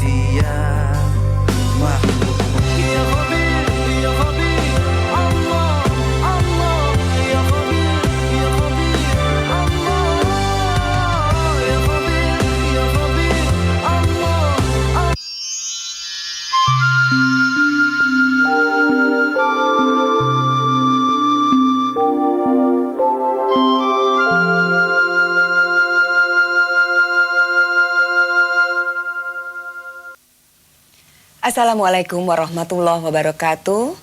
manusia makhluk. Ya Khabir, ya Khabir, Allah, Allah, ya Khabir, ya Khabir, Allah, ya Khabir, ya Khabir, Allah. Assalamualaikum warahmatullahi wabarakatuh.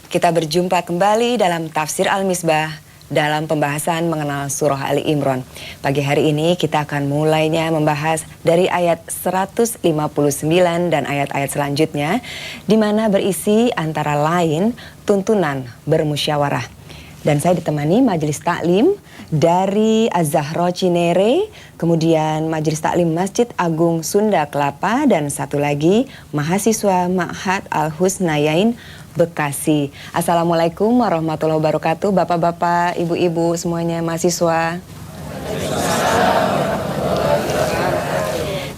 Kita berjumpa kembali dalam Tafsir Al-Misbah dalam pembahasan mengenal surah Ali Imran. Pagi hari ini kita akan mulainya membahas dari ayat 159 dan ayat-ayat selanjutnya, di mana berisi antara lain tuntunan bermusyawarah. Dan saya ditemani majelis taklim dari Az-Zahra Cinere, kemudian majelis taklim Masjid Agung Sunda Kelapa, dan satu lagi mahasiswa Ma'had Al-Husnayain Bekasi. Assalamualaikum warahmatullahi wabarakatuh, bapak-bapak, ibu-ibu semuanya mahasiswa.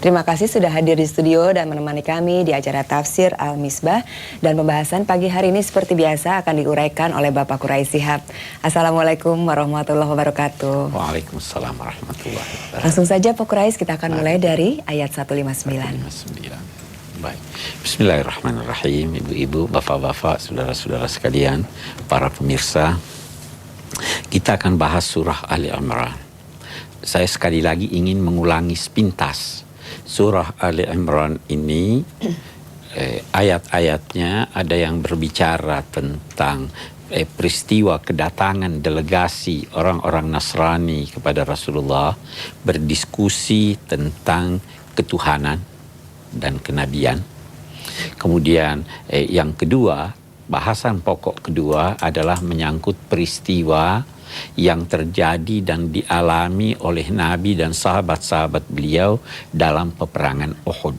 Terima kasih sudah hadir di studio dan menemani kami di acara Tafsir Al-Misbah. Dan pembahasan pagi hari ini seperti biasa akan diuraikan oleh Bapak Quraish Shihab. Assalamualaikum warahmatullahi wabarakatuh. Waalaikumsalam warahmatullahi wabarakatuh. Langsung saja Pak Quraish, kita akan mulai dari ayat 159. Baik. Bismillahirrahmanirrahim. Ibu-ibu, bapak-bapak, saudara-saudara sekalian, para pemirsa, kita akan bahas surah Ali Imran. Saya sekali lagi ingin mengulangi sepintas. Surah Ali Imran ini ayat-ayatnya ada yang berbicara tentang peristiwa kedatangan delegasi orang-orang Nasrani kepada Rasulullah, berdiskusi tentang ketuhanan dan kenabian. Kemudian yang kedua, bahasan pokok kedua adalah menyangkut peristiwa yang terjadi dan dialami oleh Nabi dan sahabat-sahabat beliau dalam peperangan Uhud.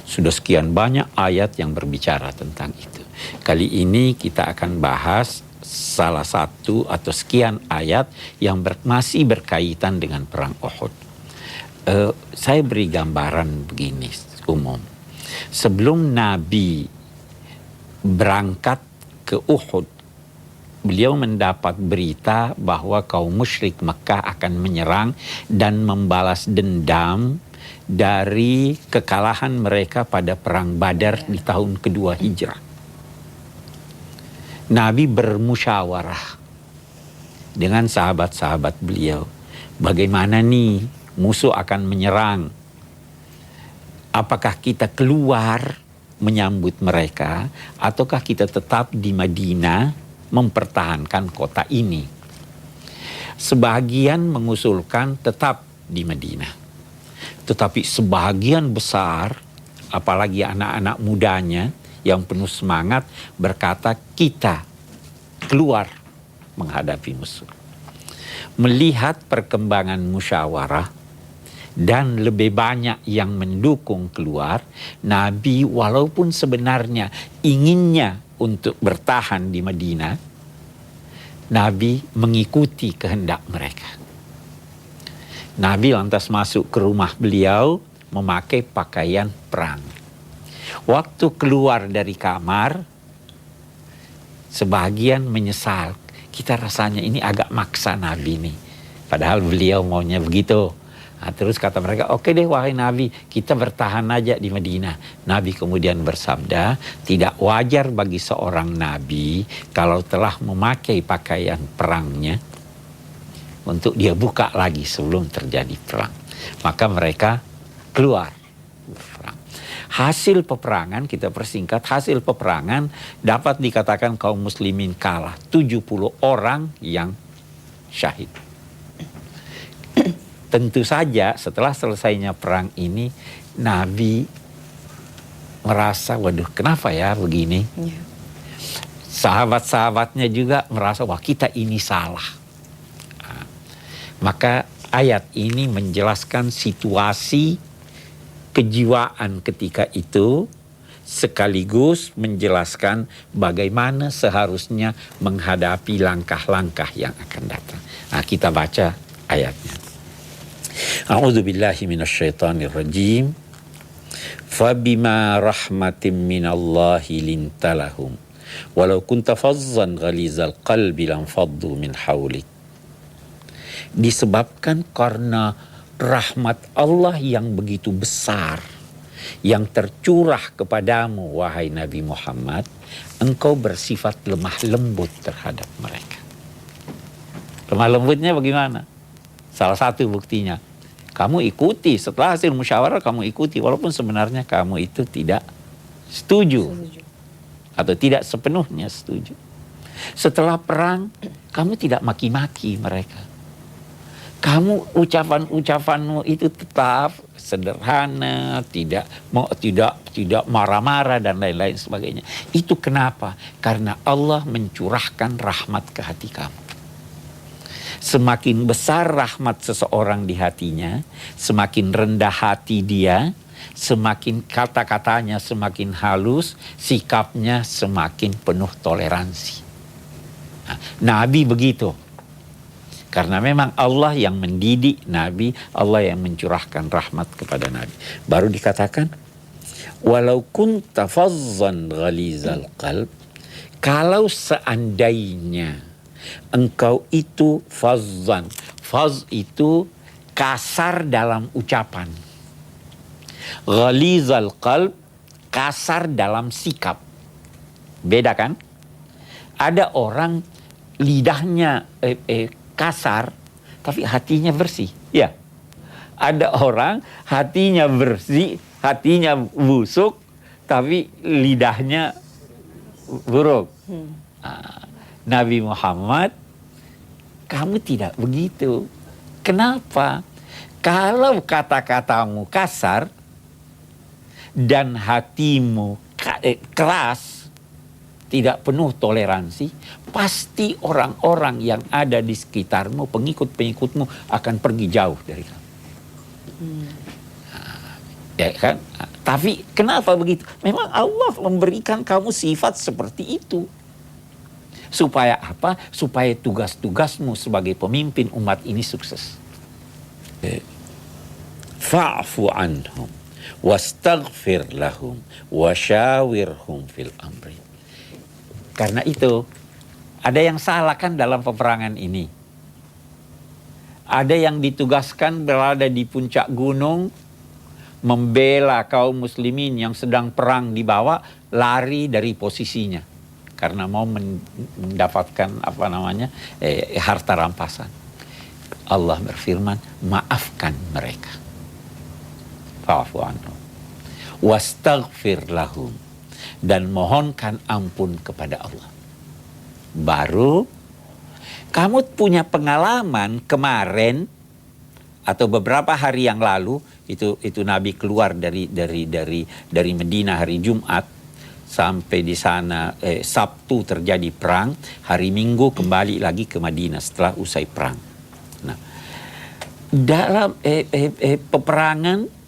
Sudah sekian banyak ayat yang berbicara tentang itu. Kali ini kita akan bahas salah satu atau sekian ayat yang masih berkaitan dengan perang Uhud. Saya beri gambaran begini umum. Sebelum Nabi berangkat ke Uhud, beliau mendapat berita bahwa kaum musyrik Mekah akan menyerang dan membalas dendam dari kekalahan mereka pada perang Badar di tahun kedua Hijrah. Nabi bermusyawarah dengan sahabat-sahabat beliau. Bagaimana nih musuh akan menyerang? Apakah kita keluar menyambut mereka ataukah kita tetap di Madinah mempertahankan kota ini? Sebagian mengusulkan tetap di Madinah. Tetapi sebagian besar, apalagi anak-anak mudanya yang penuh semangat, berkata kita keluar menghadapi musuh. Melihat perkembangan musyawarah dan lebih banyak yang mendukung keluar, Nabi walaupun sebenarnya inginnya untuk bertahan di Madinah, Nabi mengikuti kehendak mereka. Nabi lantas masuk ke rumah beliau memakai pakaian perang. Waktu keluar dari kamar, sebagian menyesal. Kita rasanya ini agak maksa Nabi nih. Padahal beliau maunya begitu. Nah, terus kata mereka, oke deh wahai Nabi, kita bertahan aja di Madinah. Nabi kemudian bersabda, tidak wajar bagi seorang Nabi kalau telah memakai pakaian perangnya untuk dia buka lagi sebelum terjadi perang. Maka mereka keluar berperang. Hasil peperangan, kita persingkat, hasil peperangan dapat dikatakan kaum muslimin kalah. 70 orang yang syahid. Tentu saja setelah selesainya perang ini, Nabi merasa, waduh kenapa ya begini? Ya. Sahabat-sahabatnya juga merasa, wah kita ini salah. Nah, maka ayat ini menjelaskan situasi kejiwaan ketika itu, sekaligus menjelaskan bagaimana seharusnya menghadapi langkah-langkah yang akan datang. Nah, kita baca ayatnya. A'udzu billahi minasyaitonir rajim. Fabima rahmatin minallahi lintalahum walau kunta fazzan ghalizal qalbi lam faddu min haulik. Disebabkan karena rahmat Allah yang begitu besar yang tercurah kepadamu wahai Nabi Muhammad, engkau bersifat lemah lembut terhadap mereka. Lemah lembutnya bagaimana? Salah satu buktinya, kamu ikuti setelah hasil musyawarah, kamu ikuti walaupun sebenarnya kamu itu tidak setuju atau tidak sepenuhnya setuju. Setelah perang, kamu tidak maki-maki mereka. Kamu ucapan-ucapanmu itu tetap sederhana, tidak marah-marah dan lain-lain sebagainya. Itu kenapa? Karena Allah mencurahkan rahmat ke hati kamu. Semakin besar rahmat seseorang di hatinya, semakin rendah hati dia, semakin kata-katanya semakin halus, sikapnya semakin penuh toleransi. Nah, Nabi begitu. Karena memang Allah yang mendidik Nabi, Allah yang mencurahkan rahmat kepada Nabi. Baru dikatakan, walau kunta fazzan ghalizal qalb, kalau seandainya engkau itu fazzan. Faz itu kasar dalam ucapan. Ghalizal qalb, kasar dalam sikap. Beda kan? Ada orang lidahnya kasar, tapi hatinya bersih. Ya, ada orang hatinya bersih, hatinya busuk, tapi lidahnya buruk. Nabi Muhammad, kamu tidak begitu. Kenapa? Kalau kata-katamu kasar dan hatimu keras, tidak penuh toleransi, pasti orang-orang yang ada di sekitarmu, pengikut-pengikutmu akan pergi jauh dari kamu. Ya kan? Tapi kenapa begitu? Memang Allah memberikan kamu sifat seperti itu. Supaya apa? Supaya tugas-tugasmu sebagai pemimpin umat ini sukses. Fa'fu anhum wastaghfir lahum wasyawirhum fil amri. Karena itu, ada yang salah kan dalam peperangan ini. Ada yang ditugaskan berada di puncak gunung, membela kaum muslimin yang sedang perang di bawah, lari dari posisinya. Karena mau mendapatkan harta rampasan. Allah berfirman, maafkan mereka. Fa'fu anhum wastaghfir lahum, dan mohonkan ampun kepada Allah. Baru kamu punya pengalaman kemarin atau beberapa hari yang lalu, itu Nabi keluar dari Madinah hari Jumat sampai di sana Sabtu terjadi perang, hari Minggu kembali lagi ke Madinah setelah usai perang. Nah, dalam peperangan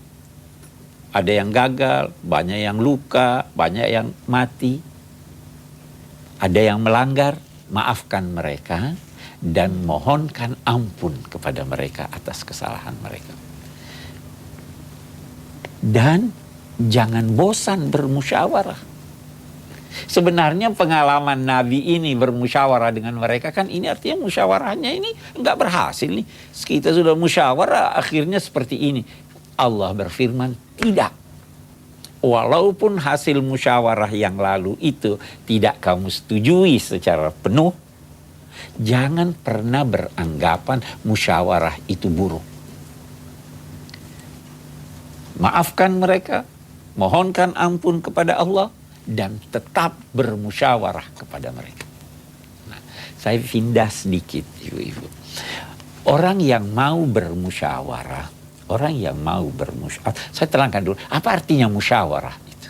ada yang gagal, banyak yang luka, banyak yang mati. Ada yang melanggar, maafkan mereka dan mohonkan ampun kepada mereka atas kesalahan mereka. Dan jangan bosan bermusyawarah. Sebenarnya pengalaman Nabi ini bermusyawarah dengan mereka kan ini artinya musyawarahnya ini enggak berhasil nih. Kita sudah musyawarah akhirnya seperti ini. Allah berfirman, tidak. Walaupun hasil musyawarah yang lalu itu tidak kamu setujui secara penuh, jangan pernah beranggapan musyawarah itu buruk. Maafkan mereka, mohonkan ampun kepada Allah, dan tetap bermusyawarah kepada mereka. Nah, saya pindah sedikit, ibu-ibu. Orang yang mau bermusyawarah, saya terangkan dulu, apa artinya musyawarah itu?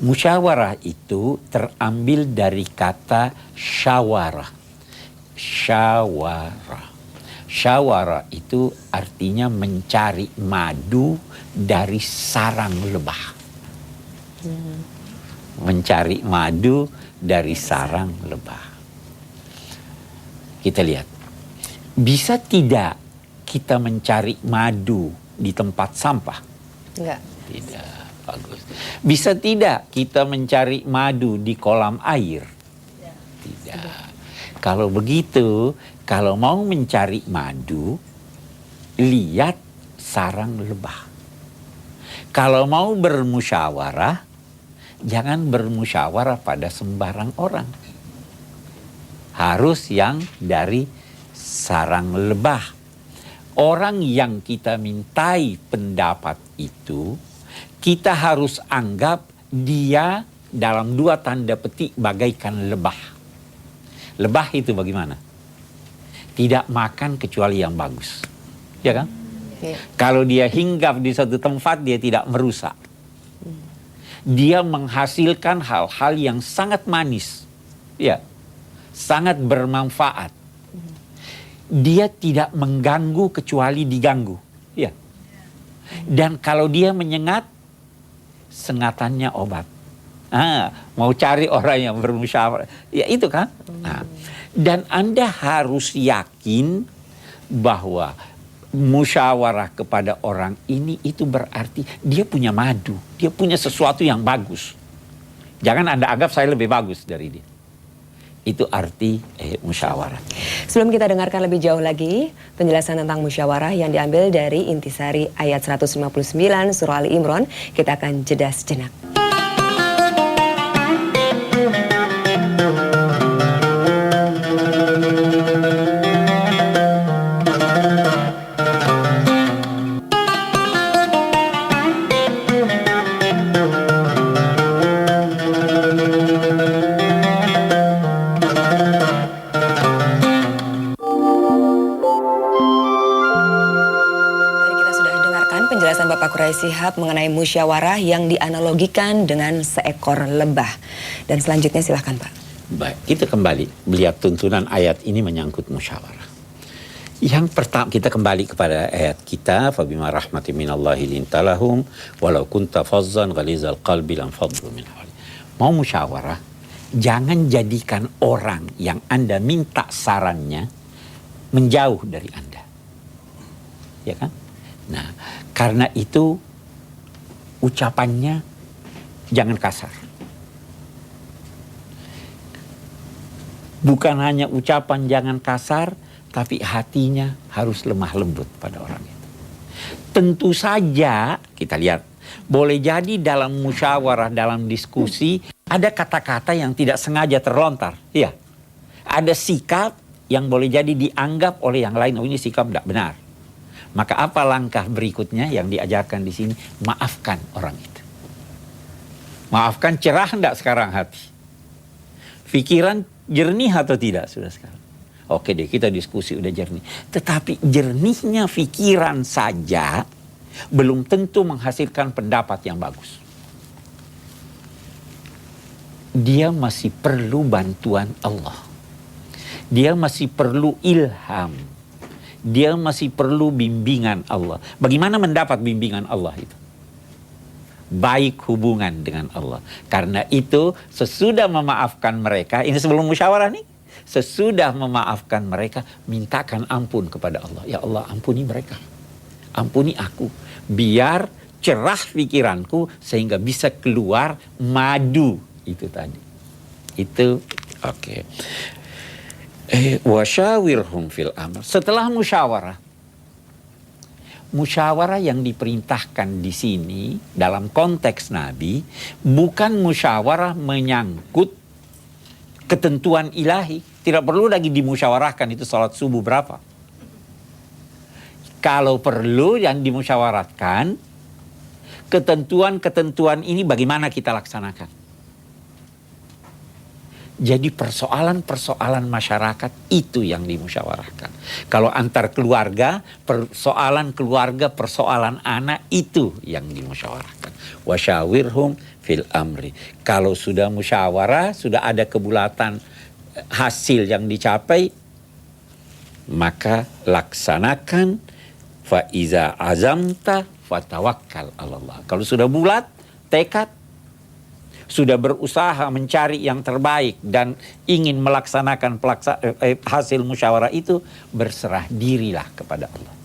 Musyawarah itu terambil dari kata syawarah. Syawarah itu artinya mencari madu dari sarang lebah. Mencari madu dari sarang lebah. Kita lihat, bisa tidak kita mencari madu di tempat sampah? Enggak. Tidak bagus. Bisa tidak kita mencari madu di kolam air? Tidak. Kalau begitu, kalau mau mencari madu, lihat sarang lebah. Kalau mau bermusyawarah, jangan bermusyawarah pada sembarang orang. Harus yang dari sarang lebah. Orang yang kita mintai pendapat itu, kita harus anggap dia dalam 2 tanda petik bagaikan lebah. Lebah itu bagaimana? Tidak makan kecuali yang bagus. Ya kan? Iya. Kalau dia hinggap di satu tempat, dia tidak merusak. Dia menghasilkan hal-hal yang sangat manis. Ya. Sangat bermanfaat. Dia tidak mengganggu kecuali diganggu. Ya. Dan kalau dia menyengat, sengatannya obat. Mau cari orang yang bermusyawarah. Ya itu kan. Nah, dan Anda harus yakin bahwa musyawarah kepada orang ini itu berarti dia punya madu. Dia punya sesuatu yang bagus. Jangan Anda anggap saya lebih bagus dari dia. Itu arti musyawarah. Sebelum kita dengarkan lebih jauh lagi penjelasan tentang musyawarah yang diambil dari intisari ayat 159 surah Ali Imran, kita akan jeda sejenak. Penjelasan Bapak Quraisy Shihab mengenai musyawarah yang dianalogikan dengan seekor lebah. Dan selanjutnya silahkan Pak. Baik, kita kembali melihat tuntunan ayat ini menyangkut musyawarah. Yang pertama kita kembali kepada ayat kita, fabima rahmatin minallahi lintalahum walau kunta fazzan ghalizal qalbi lam faddu min hawli. Mau musyawarah, jangan jadikan orang yang Anda minta sarannya menjauh dari Anda. Ya kan? Nah, karena itu ucapannya jangan kasar. Bukan hanya ucapan jangan kasar, tapi hatinya harus lemah lembut pada orang itu. Tentu saja kita lihat, boleh jadi dalam musyawarah, dalam diskusi, ada kata-kata yang tidak sengaja terlontar. Iya, ada sikap yang boleh jadi dianggap oleh yang lain, oh ini sikap tidak benar. Maka apa langkah berikutnya yang diajarkan di sini? Maafkan orang itu. Maafkan, cerah enggak sekarang hati? Pikiran jernih atau tidak sudah sekarang? Oke deh, kita diskusi udah jernih. Tetapi jernihnya pikiran saja belum tentu menghasilkan pendapat yang bagus. Dia masih perlu bantuan Allah. Dia masih perlu ilham. Dia masih perlu bimbingan Allah. Bagaimana mendapat bimbingan Allah itu? Baik hubungan dengan Allah. Karena itu sesudah memaafkan mereka, ini sebelum musyawarah nih, sesudah memaafkan mereka, mintakan ampun kepada Allah. Ya Allah, ampuni mereka. Ampuni aku. Biar cerah pikiranku sehingga bisa keluar madu itu tadi. Itu oke. Wasyawirhum fil amr. Setelah musyawarah, musyawarah yang diperintahkan di sini dalam konteks Nabi bukan musyawarah menyangkut ketentuan ilahi. Tidak perlu lagi dimusyawarahkan itu salat subuh berapa. Kalau perlu yang dimusyawarahkan, ketentuan-ketentuan ini bagaimana kita laksanakan. Jadi persoalan-persoalan masyarakat itu yang dimusyawarahkan. Kalau antar keluarga, persoalan keluarga, persoalan anak itu yang dimusyawarahkan. Wasyawirhum fil amri. Kalau sudah musyawarah, sudah ada kebulatan hasil yang dicapai, maka laksanakan. Fa iza azamta fatawakkal 'alallah. Kalau sudah bulat tekad, sudah berusaha mencari yang terbaik dan ingin melaksanakan hasil musyawarah itu, berserah dirilah kepada Allah.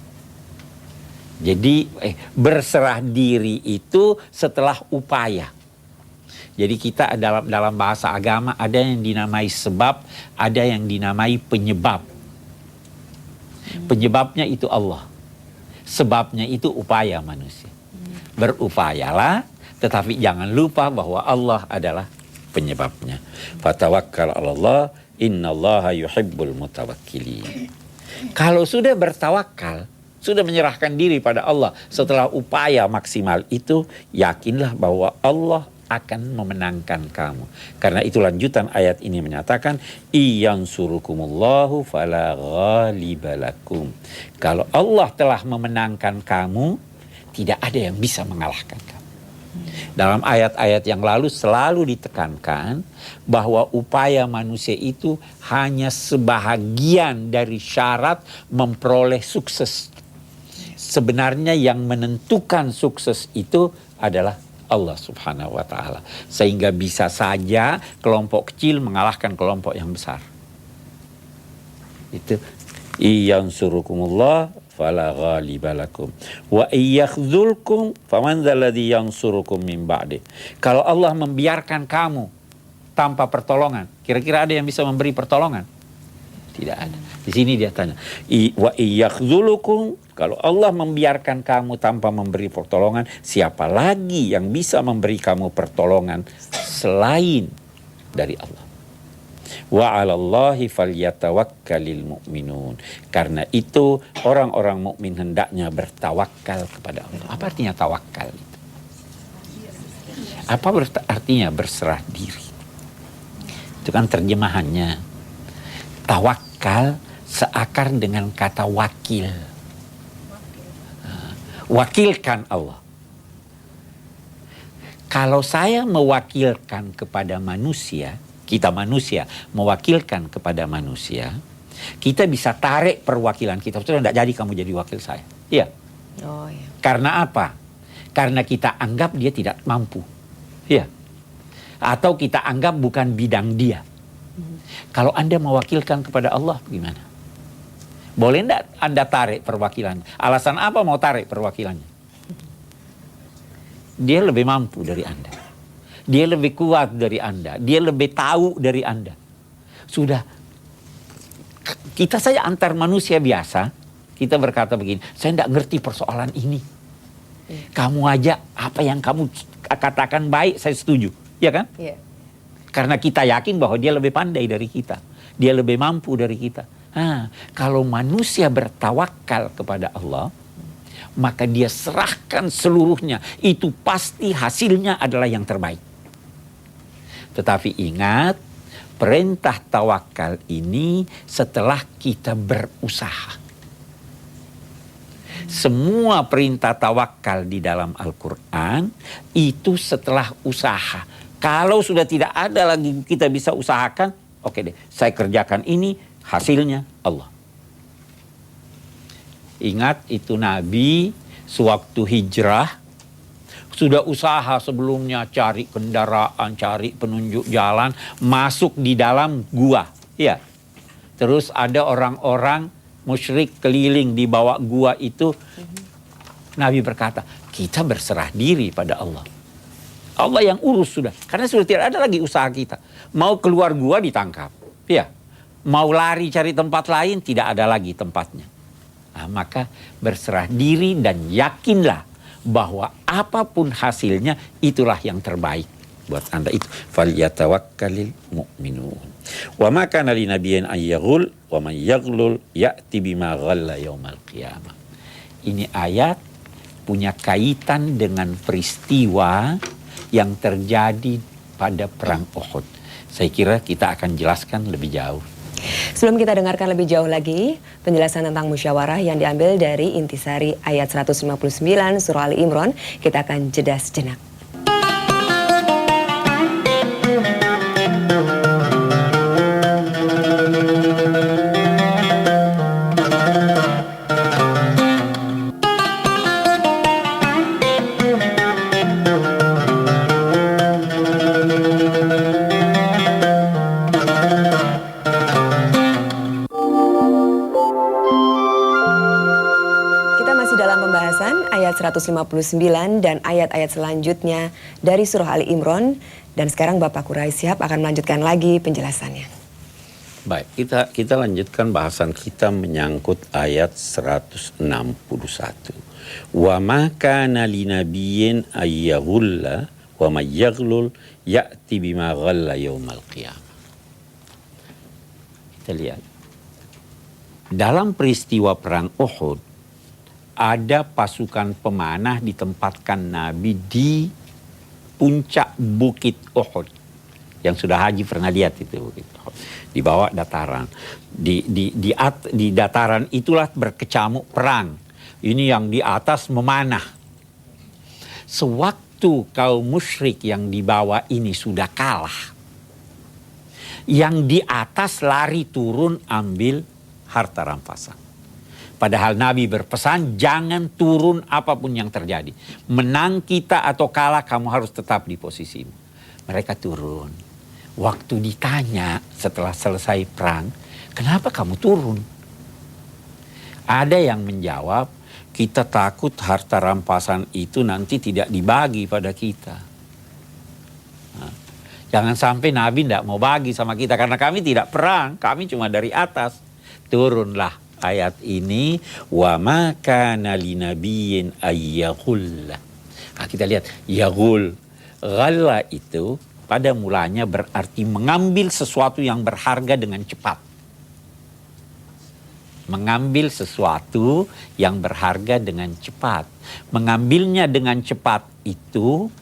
Jadi berserah diri itu setelah upaya. Jadi kita dalam bahasa agama ada yang dinamai sebab, ada yang dinamai penyebab. Penyebabnya itu Allah. Sebabnya itu upaya manusia. Berupayalah, tetapi jangan lupa bahwa Allah adalah penyebabnya. Fatawakkal 'alallah, innallaha yuhibbul mutawakkilin. Kalau sudah bertawakal, sudah menyerahkan diri pada Allah setelah upaya maksimal itu, yakinlah bahwa Allah akan memenangkan kamu. Karena itu lanjutan ayat ini menyatakan, iyansurukumullahu fala ghalibalakum. Kalau Allah telah memenangkan kamu, tidak ada yang bisa mengalahkan kamu. Dalam ayat-ayat yang lalu selalu ditekankan bahwa upaya manusia itu hanya sebahagian dari syarat memperoleh sukses. Sebenarnya yang menentukan sukses itu adalah Allah subhanahu wa ta'ala. Sehingga bisa saja kelompok kecil mengalahkan kelompok yang besar. Itu iyansurukumullah fala ghalibalakum wa iyakhzulkum faman dzalladzi yansurukum min ba'di. Kalau Allah membiarkan kamu tanpa pertolongan, kira-kira ada yang bisa memberi pertolongan? Tidak ada. Di sini dia tanya, wa iyakhzulukum, kalau Allah membiarkan kamu tanpa memberi pertolongan, siapa lagi yang bisa memberi kamu pertolongan selain dari Allah? Wa 'alallahi falyatawakkalul mu'minun. Karena itu orang-orang mukmin hendaknya bertawakal kepada Allah. Apa artinya tawakal itu? Apa artinya berserah diri? Itu kan terjemahannya. Tawakal seakar dengan kata wakil. Wakilkan Allah. Kalau saya mewakilkan kepada manusia, kita manusia mewakilkan kepada manusia, kita bisa tarik perwakilan kita. Sudah tidak jadi kamu jadi wakil saya. Iya. Oh, iya. Karena apa? Karena kita anggap dia tidak mampu. Iya. Atau kita anggap bukan bidang dia. Kalau Anda mewakilkan kepada Allah, gimana? Boleh enggak Anda tarik perwakilannya? Alasan apa mau tarik perwakilannya? Dia lebih mampu dari Anda. Dia lebih kuat dari Anda. Dia lebih tahu dari Anda. Sudah. Kita saja antar manusia biasa, kita berkata begini, saya enggak ngerti persoalan ini. Kamu aja, apa yang kamu katakan baik, saya setuju. Ya kan? Iya. Karena kita yakin bahwa dia lebih pandai dari kita. Dia lebih mampu dari kita. Kalau manusia bertawakal kepada Allah, maka dia serahkan seluruhnya. Itu pasti hasilnya adalah yang terbaik. Tetapi ingat, perintah tawakal ini setelah kita berusaha. Semua perintah tawakal di dalam Al-Quran itu setelah usaha. Kalau sudah tidak ada lagi kita bisa usahakan, oke deh, saya kerjakan ini, hasilnya Allah. Ingat itu Nabi sewaktu hijrah, sudah usaha sebelumnya cari kendaraan, cari penunjuk jalan, masuk di dalam gua. Ya. Terus ada orang-orang musyrik keliling di bawah gua itu. Nabi berkata, kita berserah diri pada Allah. Allah yang urus sudah. Karena sudah tidak ada lagi usaha kita. Mau keluar gua ditangkap. Ya. Mau lari cari tempat lain tidak ada lagi tempatnya. Maka berserah diri dan yakinlah bahwa apapun hasilnya itulah yang terbaik buat Anda itu. Falyatawakkalil mu'minun. Wa ma kana linabiyyin ayyaghul wa man yaghlul ya'ti bima ghalla yaumal qiyamah. Ini ayat punya kaitan dengan peristiwa yang terjadi pada perang Uhud. Saya kira kita akan jelaskan lebih jauh. Sebelum kita dengarkan lebih jauh lagi penjelasan tentang musyawarah yang diambil dari intisari ayat 159 surah Ali Imran, kita akan jeda sejenak. Dalam pembahasan 159 dan ayat-ayat selanjutnya dari surah Ali Imran. Dan sekarang Bapak Quraisy Shihab akan melanjutkan lagi penjelasannya. Baik, kita lanjutkan bahasan kita menyangkut ayat 161. Wa ma kana linabiyyin ayyaghulla wa may yaghlul ya'ti bima ghalla yaumal qiyamah. Kita lihat. Dalam peristiwa perang Uhud ada pasukan pemanah ditempatkan Nabi di puncak bukit Uhud. Yang sudah haji pernah lihat itu bukit Uhud. Di bawah dataran. Di dataran itulah berkecamuk perang. Ini yang di atas memanah. Sewaktu kaum musyrik yang di bawah ini sudah kalah, yang di atas lari turun ambil harta rampasan. Padahal Nabi berpesan jangan turun apapun yang terjadi. Menang kita atau kalah kamu harus tetap di posisimu. Mereka turun. Waktu ditanya setelah selesai perang, kenapa kamu turun? Ada yang menjawab, kita takut harta rampasan itu nanti tidak dibagi pada kita. Nah, jangan sampai Nabi tidak mau bagi sama kita karena kami tidak perang, kami cuma dari atas. Turunlah ayat ini, wa ma kana linabiyyin ayyaghulla. Nah, kita lihat yaghul, ghalla itu pada mulanya berarti mengambil sesuatu yang berharga dengan cepat. Mengambil sesuatu yang berharga dengan cepat. Mengambilnya dengan cepat itu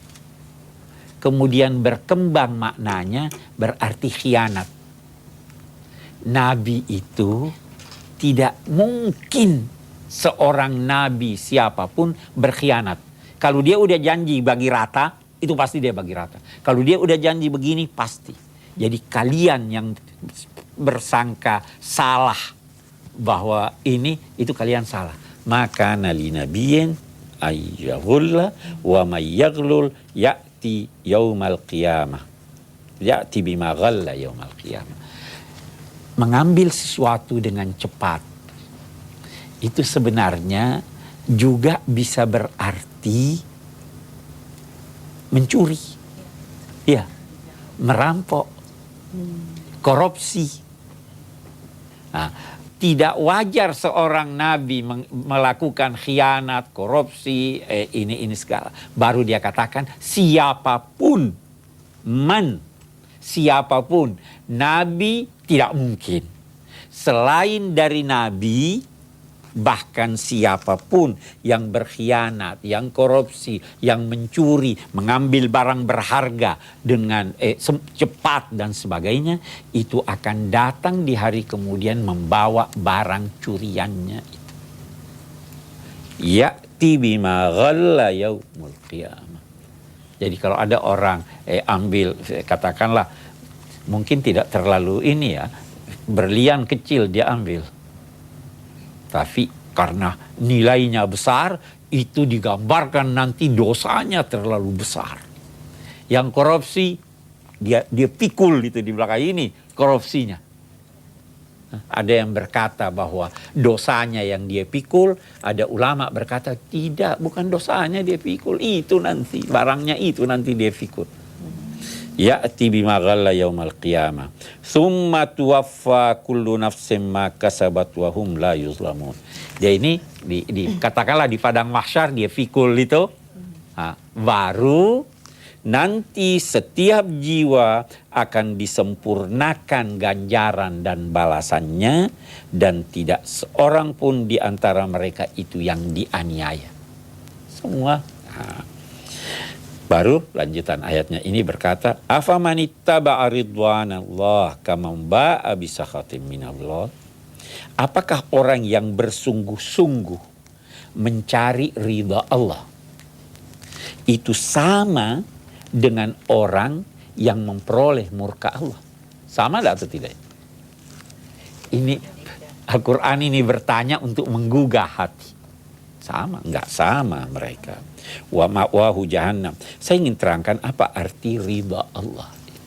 kemudian berkembang maknanya berarti khianat. Nabi itu tidak mungkin seorang nabi siapapun berkhianat. Kalau dia udah janji bagi rata, itu pasti dia bagi rata. Kalau dia udah janji begini, pasti. Jadi kalian yang bersangka salah bahwa ini, itu kalian salah. Maka nali nabiyyin ayyaghulla wa may yaghlul ya'ti yaumal qiyamah. Ya'ti bima ghalla yaumal qiyamah. Mengambil sesuatu dengan cepat itu sebenarnya juga bisa berarti mencuri, ya, merampok, korupsi. Nah, tidak wajar seorang nabi melakukan khianat, korupsi, ini segala. Baru dia katakan siapapun, siapapun, nabi tidak mungkin. Selain dari nabi, bahkan siapapun yang berkhianat, yang korupsi, yang mencuri, mengambil barang berharga dengan cepat dan sebagainya, itu akan datang di hari kemudian membawa barang curiannya itu. Ya'ti bima ghalla yaumul qiyamah. Jadi kalau ada orang ambil, katakanlah mungkin tidak terlalu ini ya, berlian kecil dia ambil. Tapi karena nilainya besar, itu digambarkan nanti dosanya terlalu besar. Yang korupsi, dia pikul itu di belakang ini korupsinya. Ada yang berkata bahwa dosanya yang dia pikul, ada ulama berkata tidak, bukan dosanya dia pikul, itu nanti, barangnya itu nanti dia pikul. Ya'ti bima ghalla yaumal qiyamah thumma tuwaffa kullu nafsin ma kasabat wa hum la yuzlamun. Dia ini katakanlah di padang mahsyar dia fikul itu, baru nanti setiap jiwa akan disempurnakan ganjaran dan balasannya, dan tidak seorang pun di antara mereka itu yang dianiaya. Semua. Baru lanjutan ayatnya ini berkata, afamanittaba'a ridwanallah kaman ba'a bisakhatin minallah. Apakah orang yang bersungguh-sungguh mencari ridha Allah itu sama dengan orang yang memperoleh murka Allah? Sama atau tidak? Ini Al-Quran ini bertanya untuk menggugah hati. Sama? Enggak sama mereka. Wa ma'wahu jahannam. Saya ingin terangkan apa arti ridha Allah itu.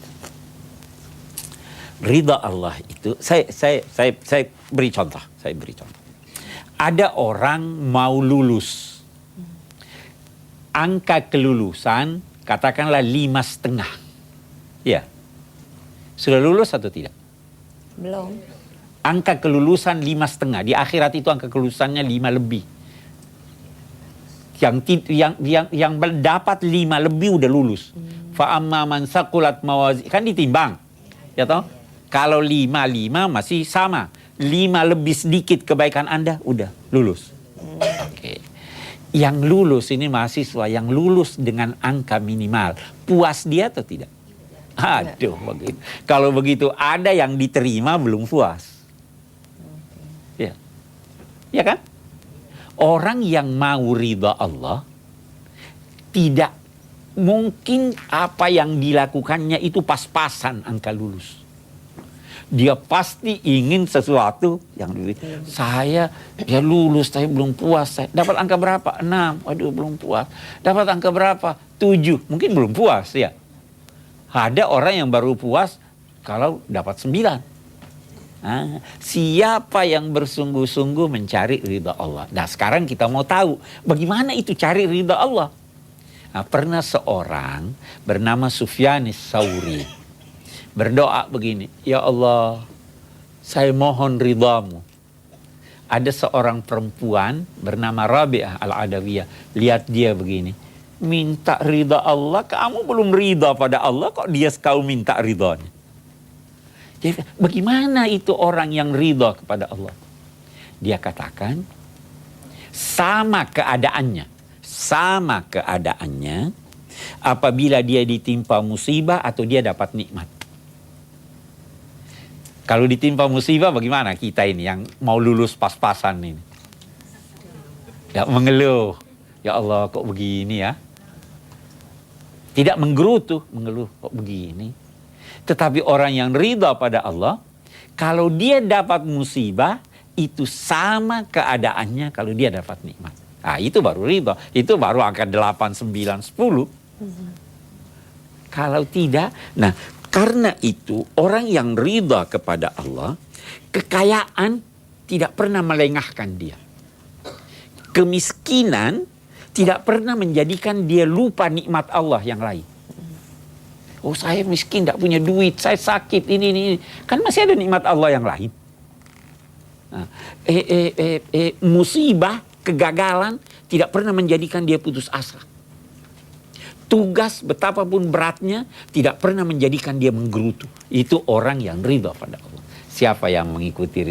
Ridha Allah itu, saya beri contoh. Ada orang mau lulus, angka kelulusan katakanlah 5,5. Ya. Sudah lulus atau tidak? Belum. Angka kelulusan 5,5. Di akhirat itu angka kelulusannya 5 lebih. Yang dapat 5 lebih udah lulus. Fa amma man saqulat mawazi, kan ditimbang. Ya toh? Kalau 5 masih sama. 5 lebih sedikit kebaikan Anda udah lulus. Oke. Yang lulus ini mahasiswa yang lulus dengan angka minimal. Puas dia atau tidak? Aduh, begitu. Kalau begitu ada yang diterima belum puas. Ya. Ya kan? Orang yang mau ridha Allah tidak mungkin apa yang dilakukannya itu pas-pasan angka lulus. Dia pasti ingin sesuatu yang saya ya lulus, saya belum puas. Saya dapat angka berapa? 6. Waduh, belum puas. Dapat angka berapa? 7. Mungkin belum puas ya. Ada orang yang baru puas kalau dapat 9. Nah, siapa yang bersungguh-sungguh mencari ridha Allah? Nah, sekarang kita mau tahu bagaimana itu cari ridha Allah. Nah, pernah seorang bernama Sufyanis Tsauri berdoa begini, ya Allah, saya mohon ridhamu. Ada seorang perempuan bernama Rabi'ah Al-Adawiyah. Lihat dia begini, minta ridha Allah, kamu belum ridha pada Allah, kok kau minta ridhanya? Jadi bagaimana itu orang yang ridha kepada Allah? Dia katakan, sama keadaannya apabila dia ditimpa musibah atau dia dapat nikmat. Kalau ditimpa musibah bagaimana kita ini yang mau lulus pas-pasan ini? Ya mengeluh. Ya Allah kok begini ya? Tidak menggerutu, mengeluh kok begini. Tetapi orang yang ridha pada Allah, kalau dia dapat musibah, itu sama keadaannya kalau dia dapat nikmat. Nah itu baru ridha. Itu baru angka 8, 9, 10. Kalau tidak, nah karena itu orang yang ridha kepada Allah, kekayaan tidak pernah melengahkan dia. Kemiskinan tidak pernah menjadikan dia lupa nikmat Allah yang lain. Oh saya miskin, tidak punya duit, saya sakit, ini. Kan masih ada nikmat Allah yang lain. Nah, musibah, kegagalan tidak pernah menjadikan dia putus asa. Tugas betapapun beratnya tidak pernah menjadikan dia menggerutu. Itu orang yang ridha pada Allah. Siapa yang mengikuti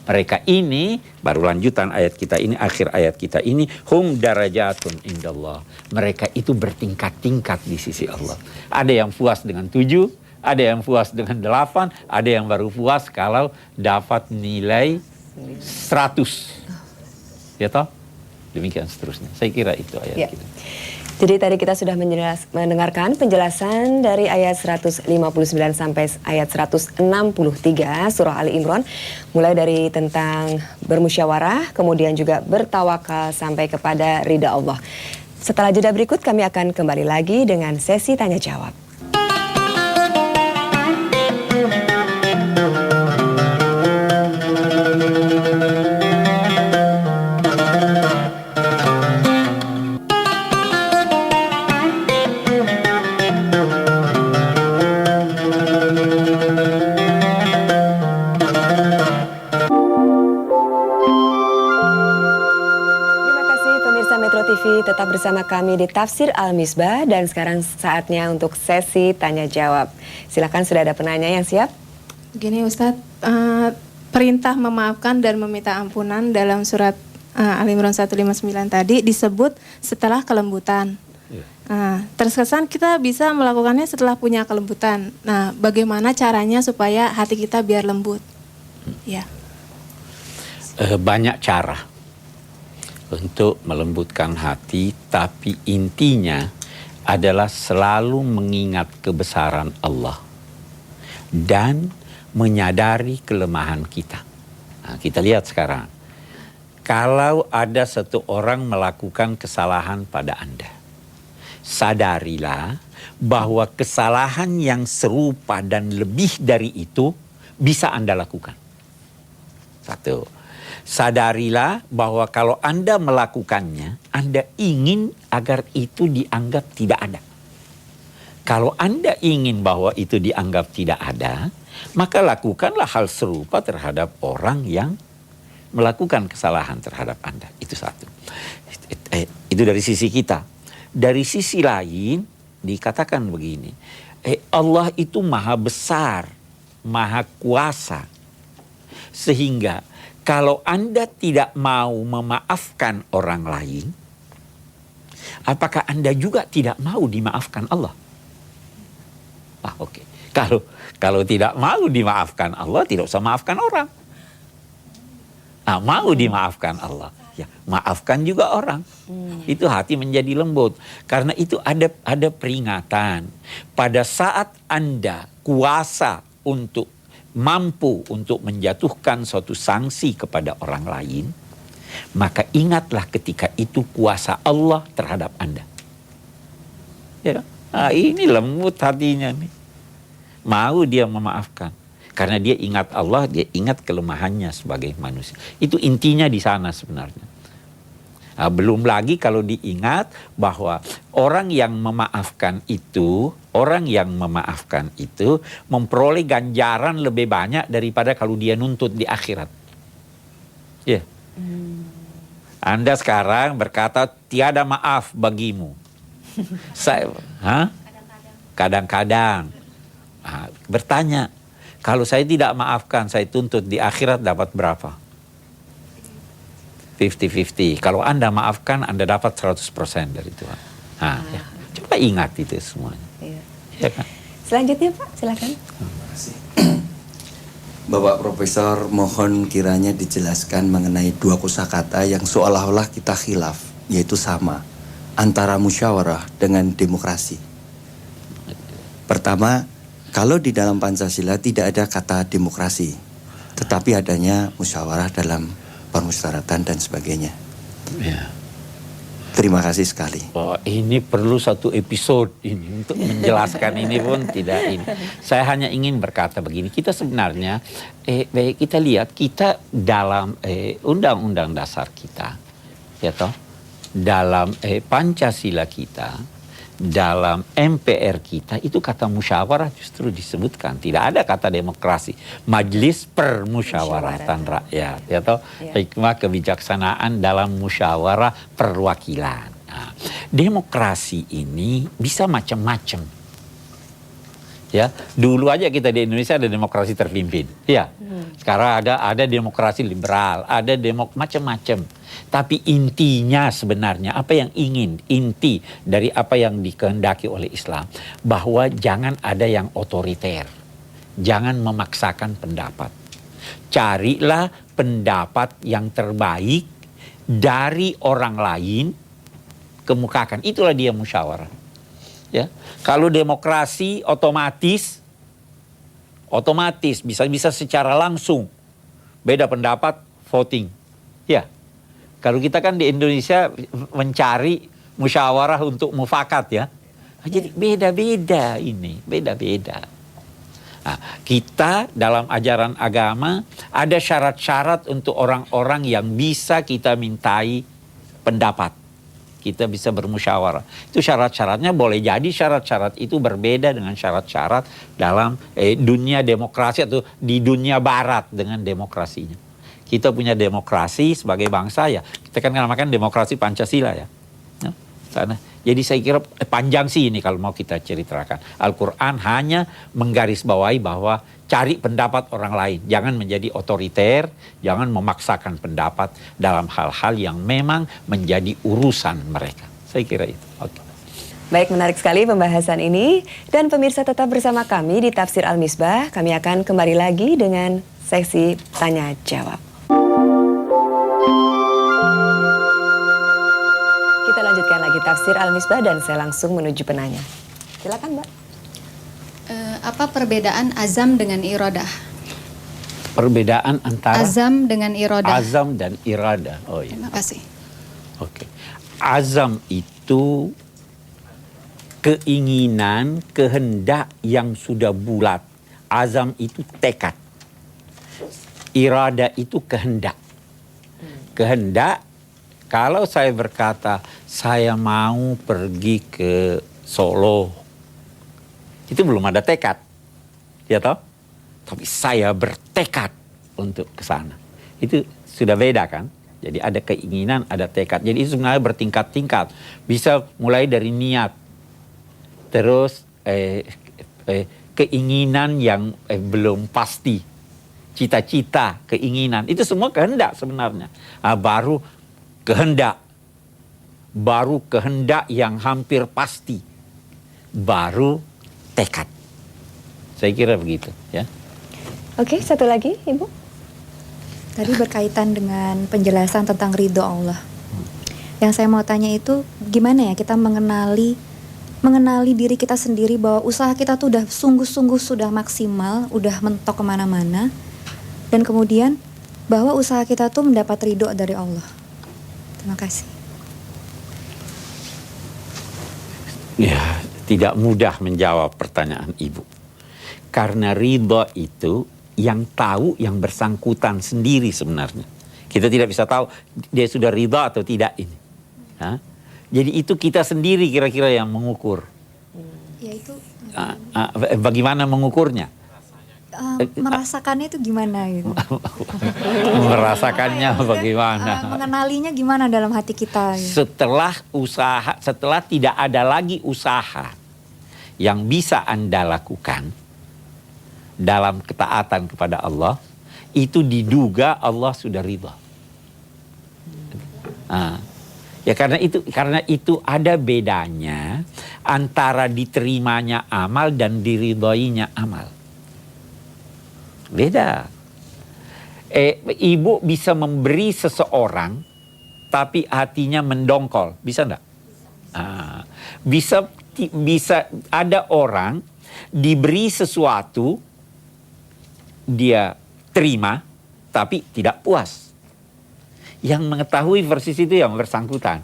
mereka ini, baru lanjutan ayat kita ini, akhir ayat kita ini, hum darajatun indallah. Mereka itu bertingkat-tingkat di sisi Allah. Ada yang puas dengan 7, ada yang puas dengan 8, ada yang baru puas kalau dapat nilai 100. Ya toh? Demikian seterusnya. Saya kira itu ayat kita. Jadi tadi kita sudah mendengarkan penjelasan dari ayat 159 sampai ayat 163 surah Ali Imran. Mulai dari tentang bermusyawarah, kemudian juga bertawakal sampai kepada ridha Allah. Setelah jeda berikut kami akan kembali lagi dengan sesi tanya jawab. Tetap bersama kami di Tafsir Al-Misbah dan sekarang saatnya untuk sesi tanya jawab. Silakan, sudah ada penanya yang siap? Gini Ustadz, perintah memaafkan dan meminta ampunan dalam surat Al-Imran 159 tadi disebut setelah kelembutan. Terkesan kita bisa melakukannya setelah punya kelembutan. Nah, bagaimana caranya supaya hati kita biar lembut? Ya. Banyak cara untuk melembutkan hati, tapi intinya adalah selalu mengingat kebesaran Allah dan menyadari kelemahan kita. Nah, kita lihat sekarang, kalau ada satu orang melakukan kesalahan pada Anda, sadarilah bahwa kesalahan yang serupa dan lebih dari itu bisa Anda lakukan. Satu. sadarilah bahwa kalau Anda melakukannya, Anda ingin agar itu dianggap tidak ada. Kalau Anda ingin bahwa itu dianggap tidak ada, maka lakukanlah hal serupa terhadap orang yang melakukan kesalahan terhadap Anda. Itu satu. Itu dari sisi kita. Dari sisi lain, dikatakan begini, Allah itu maha besar, maha kuasa. Sehingga kalau Anda tidak mau memaafkan orang lain, apakah Anda juga tidak mau dimaafkan Allah? Oke. Kalau tidak mau dimaafkan Allah, tidak usah maafkan orang. Mau dimaafkan Allah, ya maafkan juga orang. Itu hati menjadi lembut. Karena itu ada peringatan. Pada saat Anda kuasa untuk mampu untuk menjatuhkan suatu sanksi kepada orang lain, maka ingatlah ketika itu kuasa Allah terhadap Anda. Ya, ini lembut hatinya nih. Mau dia memaafkan. Karena dia ingat Allah, dia ingat kelemahannya sebagai manusia. Itu intinya di sana sebenarnya. Belum lagi kalau diingat bahwa orang yang memaafkan itu memperoleh ganjaran lebih banyak daripada kalau dia nuntut di akhirat. Ya. Anda sekarang berkata tiada maaf bagimu. Kadang-kadang. Bertanya, kalau saya tidak maafkan, saya tuntut di akhirat dapat berapa? 50-50. Kalau Anda maafkan, Anda dapat 100% dari Tuhan. Ya. Coba ingat itu semuanya. Iya. Ya kan? Selanjutnya Pak, silakan. Bapak Profesor, mohon kiranya dijelaskan mengenai dua kosakata yang seolah-olah kita khilaf, yaitu sama, antara musyawarah dengan demokrasi. Pertama, kalau di dalam Pancasila tidak ada kata demokrasi, tetapi adanya musyawarah dalam permusyawaratan dan sebagainya. Ya. Terima kasih sekali. Ini perlu satu episode ini untuk menjelaskan ini pun tidak ini. Saya hanya ingin berkata begini, kita sebenarnya kita lihat kita dalam undang-undang dasar kita, ya toh, dalam Pancasila kita, dalam MPR kita itu kata musyawarah justru disebutkan, tidak ada kata demokrasi. Majelis Permusyawaratan Rakyat, ya toh, hikmah kebijaksanaan dalam musyawarah perwakilan. Demokrasi ini bisa macam-macam. Ya, dulu aja kita di Indonesia ada demokrasi terpimpin, ya. Sekarang ada demokrasi liberal, ada macam-macam. Tapi intinya sebenarnya apa yang inti dari apa yang dikehendaki oleh Islam, bahwa jangan ada yang otoriter, jangan memaksakan pendapat. Carilah pendapat yang terbaik dari orang lain, kemukakan. Itulah dia musyawarah. Ya, kalau demokrasi otomatis bisa secara langsung beda pendapat voting. Ya, kalau kita kan di Indonesia mencari musyawarah untuk mufakat ya, jadi beda-beda ini, beda-beda. Kita dalam ajaran agama ada syarat-syarat untuk orang-orang yang bisa kita mintai pendapat. Kita bisa bermusyawarah. Itu syarat-syaratnya boleh jadi syarat-syarat itu berbeda dengan syarat-syarat dalam dunia demokrasi atau di dunia barat dengan demokrasinya. Kita punya demokrasi sebagai bangsa ya. Kita kan namakan demokrasi Pancasila ya. Sana. Jadi saya kira panjang sih ini kalau mau kita ceritakan. Al-Quran hanya menggarisbawahi bahwa cari pendapat orang lain. Jangan menjadi otoriter, jangan memaksakan pendapat dalam hal-hal yang memang menjadi urusan mereka. Saya kira itu. Oke. Baik, menarik sekali pembahasan ini. Dan pemirsa tetap bersama kami di Tafsir Al-Misbah. Kami akan kembali lagi dengan sesi tanya jawab. Kita lanjutkan lagi Tafsir Al-Misbah dan saya langsung menuju penanya. Silakan, Mbak. Apa perbedaan azam dengan iradah? Perbedaan antara Azam dengan iradah. azam dan irada. Oh iya. Terima kasih. Oke. Azam itu keinginan, kehendak yang sudah bulat. Azam itu tekad. Irada itu kehendak. kehendak. Kalau saya berkata saya mau pergi ke Solo, itu belum ada tekad, ya toh? Tapi saya bertekad untuk ke sana. Itu sudah beda kan? Jadi ada keinginan, ada tekad. Jadi itu sebenarnya bertingkat-tingkat. Bisa mulai dari niat, terus keinginan yang belum pasti, cita-cita, keinginan. Itu semua kehendak sebenarnya. Baru kehendak yang hampir pasti, baru tekad. Saya kira begitu, ya. Oke, satu lagi, Ibu. Tadi berkaitan dengan penjelasan tentang ridho Allah. Yang saya mau tanya itu gimana ya kita mengenali diri kita sendiri bahwa usaha kita tuh udah sungguh-sungguh sudah maksimal, udah mentok kemana-mana, dan kemudian bahwa usaha kita tuh mendapat ridho dari Allah. Terima kasih. Ya, tidak mudah menjawab pertanyaan Ibu. Karena ridho itu yang tahu yang bersangkutan sendiri sebenarnya. Kita tidak bisa tahu dia sudah ridho atau tidak ini. Jadi itu kita sendiri kira-kira yang mengukur. Ya itu Bagaimana mengukurnya? merasakannya itu gimana gitu. Merasakannya bagaimana? Mengenalinya gimana dalam hati kita gitu. Setelah tidak ada lagi usaha yang bisa Anda lakukan dalam ketaatan kepada Allah, itu diduga Allah sudah ridha. Ya karena itu ada bedanya antara diterimanya amal dan diridhoinya amal. Beda. Ibu bisa memberi seseorang tapi hatinya mendongkol, bisa enggak? Bisa ada orang diberi sesuatu dia terima tapi tidak puas. Yang mengetahui persis itu yang bersangkutan.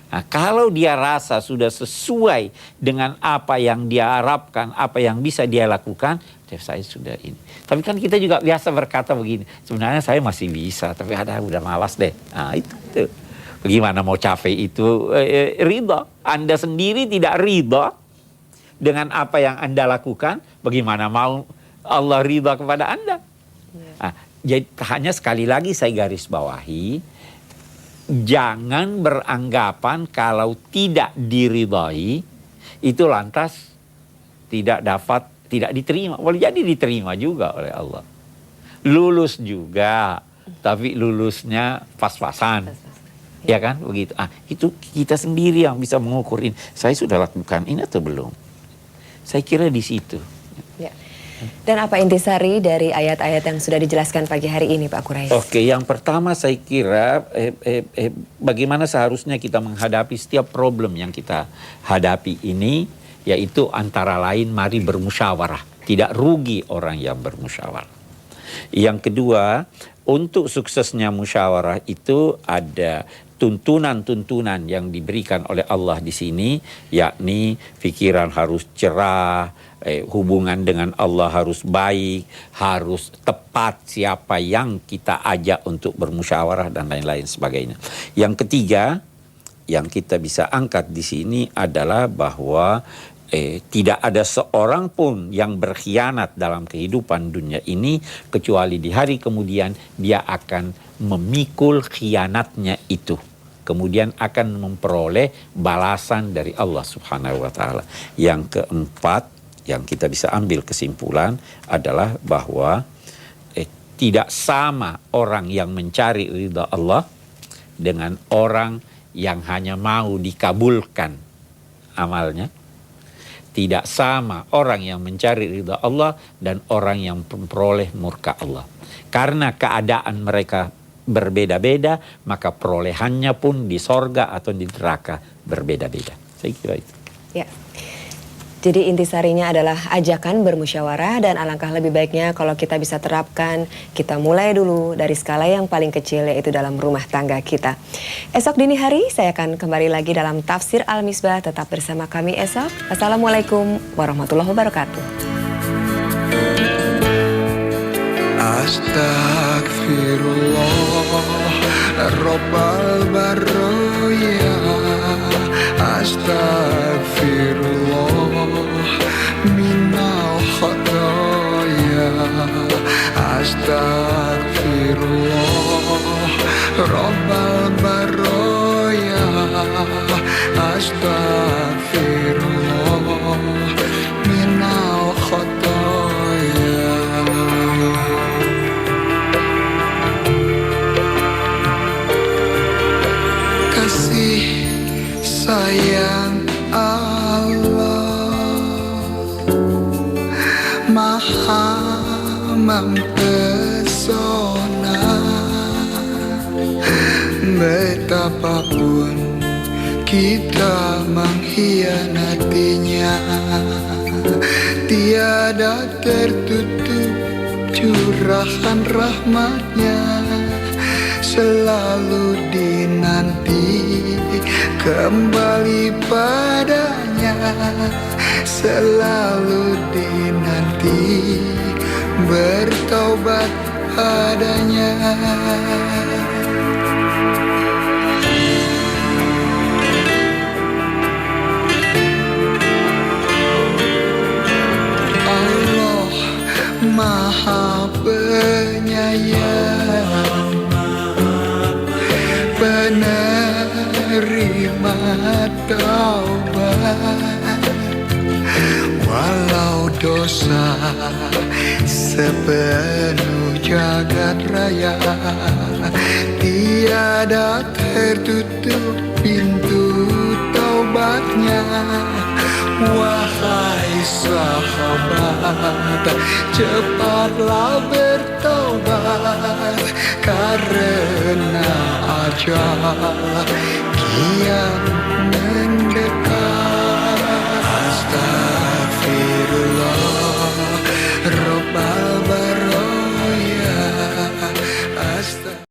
Nah, kalau dia rasa sudah sesuai dengan apa yang dia harapkan, apa yang bisa dia lakukan, saya sudah ini. Tapi kan kita juga biasa berkata begini, sebenarnya saya masih bisa, tapi udah malas deh. Nah itu. Bagaimana mau capek itu ridha. Anda sendiri tidak ridha dengan apa yang Anda lakukan, bagaimana mau Allah ridha kepada Anda? Nah, jadi hanya sekali lagi saya garis bawahi, jangan beranggapan kalau tidak diridhai itu lantas tidak diterima. Boleh jadi diterima juga oleh Allah. Lulus juga, tapi lulusnya pas-pasan. Ya kan begitu. Itu kita sendiri yang bisa mengukur ini. Saya sudah lakukan ini atau belum? Saya kira di situ. Ya. Dan apa intisari dari ayat-ayat yang sudah dijelaskan pagi hari ini, Pak Quraish? Oke, yang pertama saya kira bagaimana seharusnya kita menghadapi setiap problem yang kita hadapi ini, yaitu antara lain mari bermusyawarah. Tidak rugi orang yang bermusyawarah. Yang kedua, untuk suksesnya musyawarah itu ada tuntunan-tuntunan yang diberikan oleh Allah di sini, yakni pikiran harus cerah, hubungan dengan Allah harus baik, harus tepat siapa yang kita ajak untuk bermusyawarah dan lain-lain sebagainya. Yang ketiga yang kita bisa angkat di sini adalah bahwa tidak ada seorang pun yang berkhianat dalam kehidupan dunia ini kecuali di hari kemudian dia akan memikul khianatnya itu. Kemudian akan memperoleh balasan dari Allah Subhanahu wa taala. Yang keempat yang kita bisa ambil kesimpulan adalah bahwa tidak sama orang yang mencari ridha Allah dengan orang yang hanya mau dikabulkan amalnya. Tidak sama orang yang mencari ridha Allah dan orang yang memperoleh murka Allah. Karena keadaan mereka berbeda-beda, maka perolehannya pun di sorga atau di neraka berbeda-beda. Saya kira itu. Ya. Jadi intisarinya adalah ajakan bermusyawarah, dan alangkah lebih baiknya kalau kita bisa terapkan, kita mulai dulu dari skala yang paling kecil, yaitu dalam rumah tangga kita. Esok dini hari saya akan kembali lagi dalam Tafsir Al-Misbah. Tetap bersama kami esok. Assalamualaikum warahmatullahi wabarakatuh. Astagfirullah Rabbal Barroya. Astagfirullah minal khotoya. Astagfirullah Rabbal Barroya. Astagfirullah minal khotoya. Kasih sayang Allah Maha mempesona. Betapapun kita mengkhianatinya, tiada tertutup curahan rahmatnya. Selalu dinanti kembali padanya, selalu dinanti bertaubat padanya. Allah Maha Penyayang, penerima taubat. Walau dosa sepenuh jagat raya, tiada tertutup pintu taubatnya. Wahai sahabat, cepatlah bertaubat, karena ajal kian